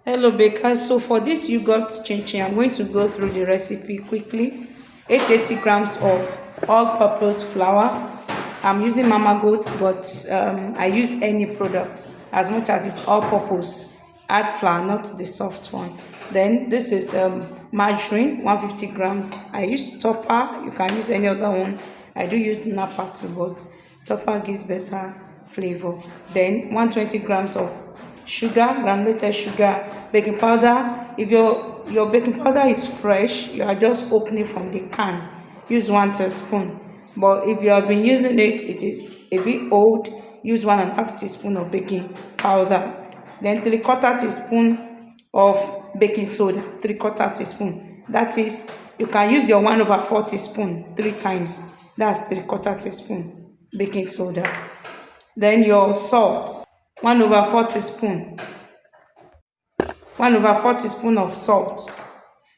Hello bakers, so for this yogurt chinchin, I'm going to go through the recipe quickly. 880 grams of all-purpose flour. I'm using Mama Goat, but I use any product as much as it's all-purpose. Add flour, not the soft one. Then this is margarine, 150 grams. I use Topper, you can use any other one. I do use Napa too, but Topper gives better flavor. Then 120 grams of sugar, granulated sugar, baking powder. If your baking powder is fresh, you are just opening from the can, use 1 teaspoon. But if you have been using it, it is a bit old, use 1.5 teaspoon of baking powder. Then 3/4 teaspoon of baking soda, 3/4 teaspoon. That is, you can use your 1/4 teaspoon 3 times. That's 3/4 teaspoon baking soda. Then your salt, 1/4 teaspoon, 1/4 teaspoon of salt.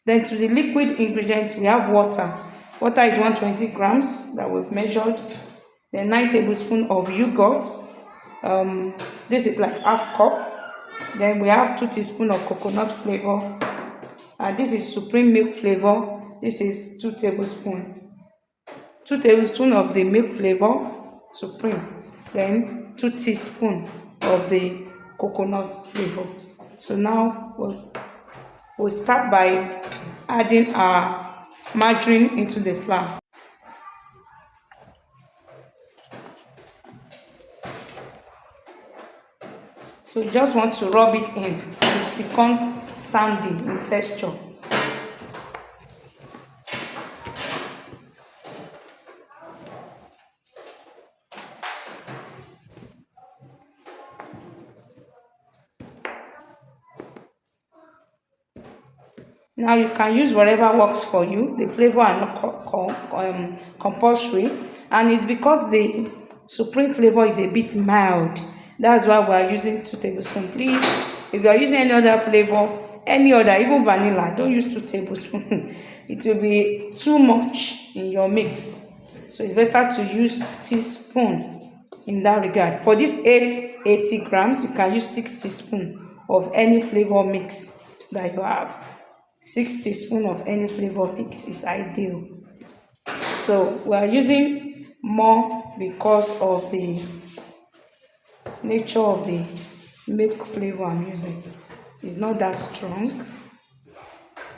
Then to the liquid ingredients, we have water. Water is 120 grams that we've measured. Then 9 tablespoons of yogurt. This is like half cup. Then we have 2 teaspoons of coconut flavor. And this is supreme milk flavor. This is 2 tablespoons. 2 tablespoons of the milk flavor, supreme. Then 2 teaspoons of the coconut flavor. So now we'll start by adding our margarine into the flour. So you just want to rub it in till it becomes sandy in texture. Now you can use whatever works for you. The flavor are not compulsory, and it's because the supreme flavor is a bit mild. That's why we are using 2 tablespoons. Please, if you are using any other flavor, any other, even vanilla, don't use 2 tablespoons. It will be too much in your mix. So it's better to use teaspoon in that regard. For this 880 grams, you can use 6 teaspoons of any flavor mix that you have. 6 teaspoons of any flavor mix is ideal. So we are using more because of the nature of the milk flavor I'm using. It's not that strong.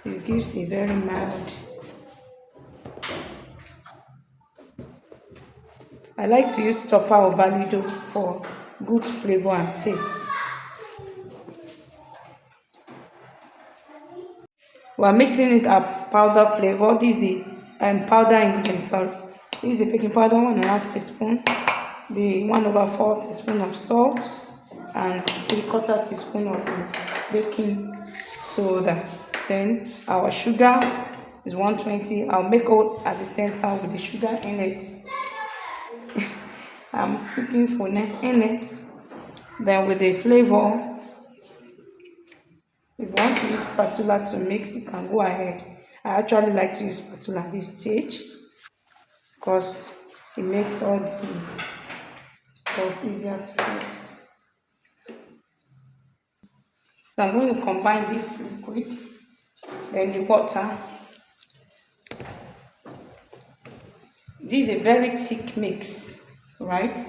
It gives a very mild. I like to use Topper or Valido for good flavor and taste. We are mixing it up powder flavor. This is the powder ingredient, sorry. This is the baking powder, 1.5 teaspoon, the 1/4 teaspoon of salt, and 3/4 teaspoon of the baking soda. Then our sugar is 120. I'll make out at the center with the sugar in it. I'm speaking for in it. Then with the flavor, if you want to use spatula to mix, you can go ahead. I actually like to use spatula at this stage because it makes all the stuff easier to mix. So I'm going to combine this liquid, then the water. This is a very thick mix, right?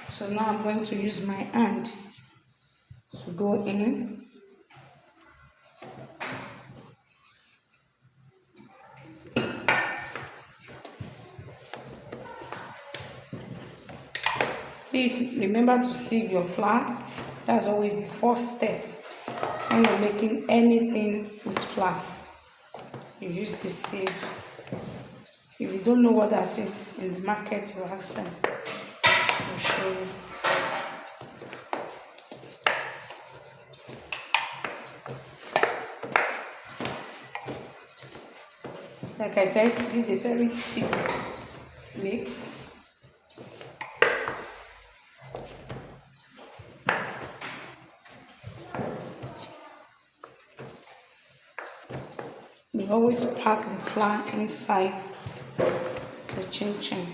So now I'm going to use my hand to go in. Please remember to sieve your flour. That's always the first step when you're making anything with flour. You use the sieve. If you don't know what that is in the market, you ask them. I'll show you. Like I said, this is a very thick mix. should always pack the flour inside the chinchin.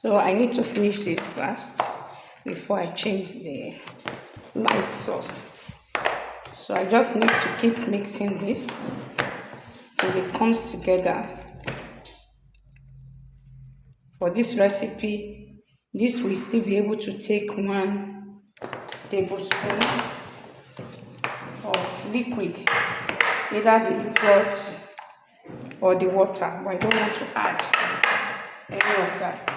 So I need to finish this fast before I change the light sauce. So I just need to keep mixing this till it comes together. For this recipe, this will still be able to take 1 tablespoon of liquid, either the yogurt or the water, but I don't want to add any of that.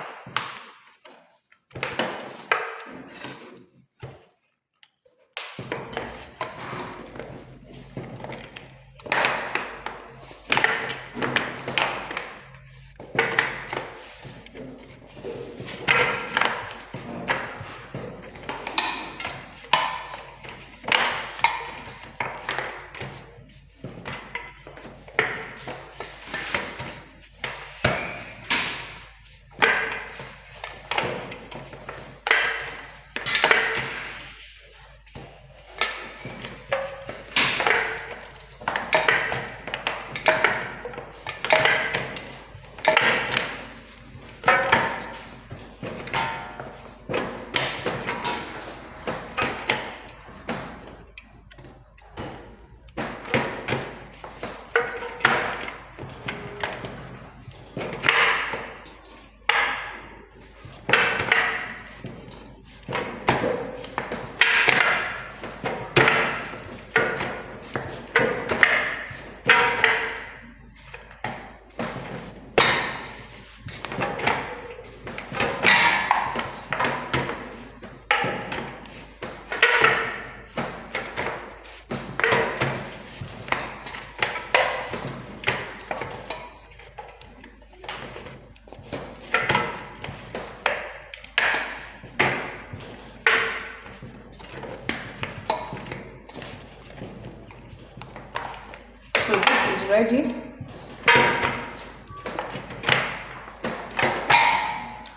So this is ready.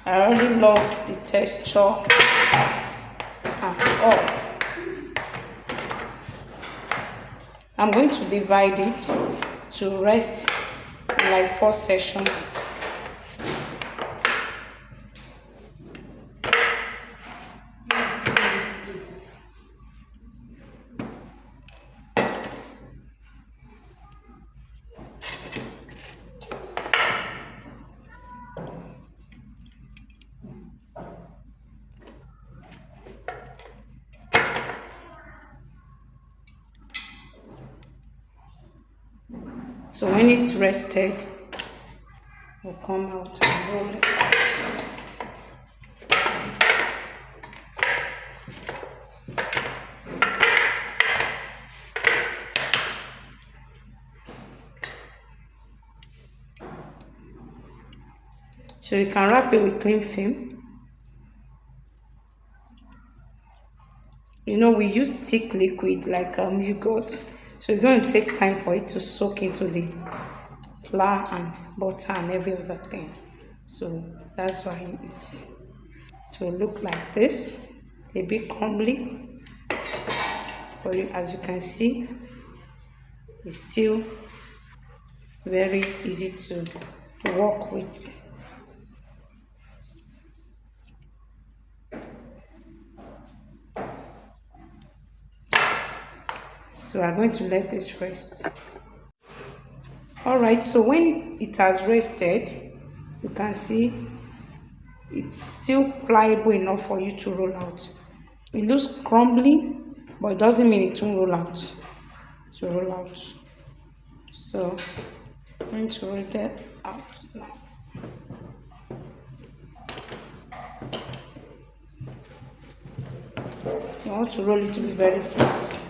I really love the texture and all. I'm going to divide it to rest in like 4 sections. So when it's rested, we'll come out and roll it out. So you can wrap it with cling film. You know, we use thick liquid like yogurt, so it's going to take time for it to soak into the flour and butter and every other thing. So that's why it will look like this, a bit crumbly. But as you can see, it's still very easy to work with. So we're going to let this rest. Alright, so when it has rested, you can see it's still pliable enough for you to roll out. It looks crumbly, but it doesn't mean it won't roll out. To roll out. So I'm going to roll that out now. You want to roll it to be very flat.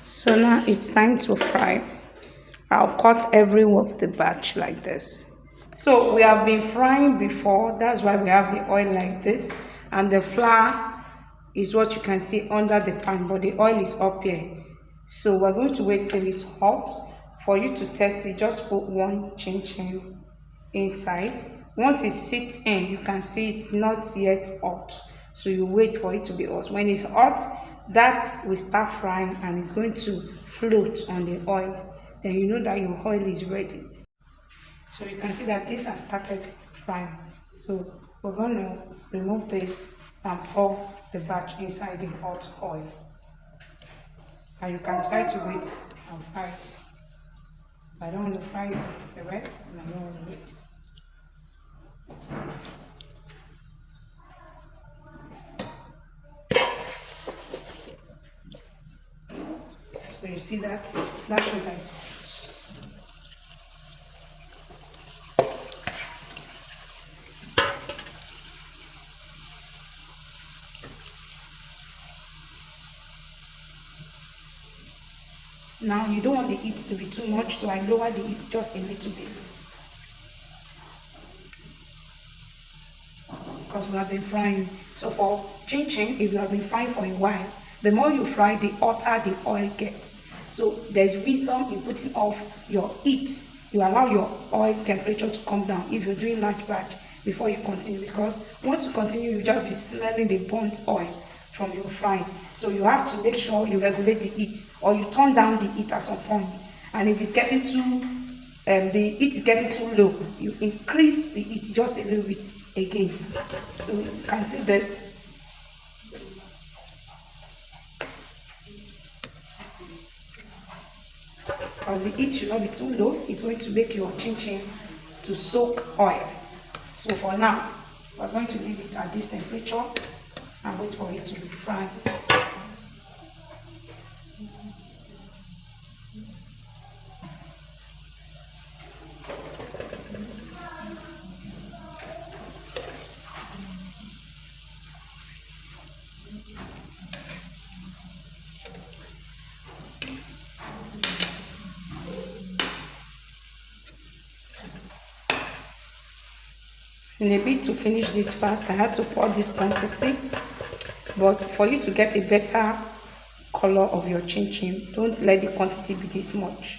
So now it's time to fry. I'll cut every one of the batch like this. So we have been frying before, that's why we have the oil like this, and the flour is what you can see under the pan, but the oil is up here. So we're going to wait till it's hot. For you to test it, just put one chinchin inside. Once it sits in, you can see it's not yet hot. So you wait for it to be hot. When it's hot, that will start frying and it's going to float on the oil. Then you know that your oil is ready. So you can see that this has started frying. So we're going to remove this and pour the batch inside the hot oil. And you can decide to wait and fry it. I don't want to fry the rest, and I don't want to wait. So you see that shows that it's hot. Now you don't want the heat to be too much, so I lower the heat just a little bit. Because we have been frying. So for chinchin, if you have been frying for a while, the more you fry, the hotter the oil gets. So there's wisdom in putting off your heat. You allow your oil temperature to come down if you're doing large batch before you continue, because once you continue, you just be smelling the burnt oil from your frying. So you have to make sure you regulate the heat, or you turn down the heat at some point. And if it's getting too the heat is getting too low, you increase the heat just a little bit again. So you can see this. Because the heat should not be too low, it's going to make your chinchin to soak oil. So for now, we're going to leave it at this temperature and wait for it to be fried. In a bit to finish this fast, I had to pour this quantity, but for you to get a better color of your chinchin, don't let the quantity be this much.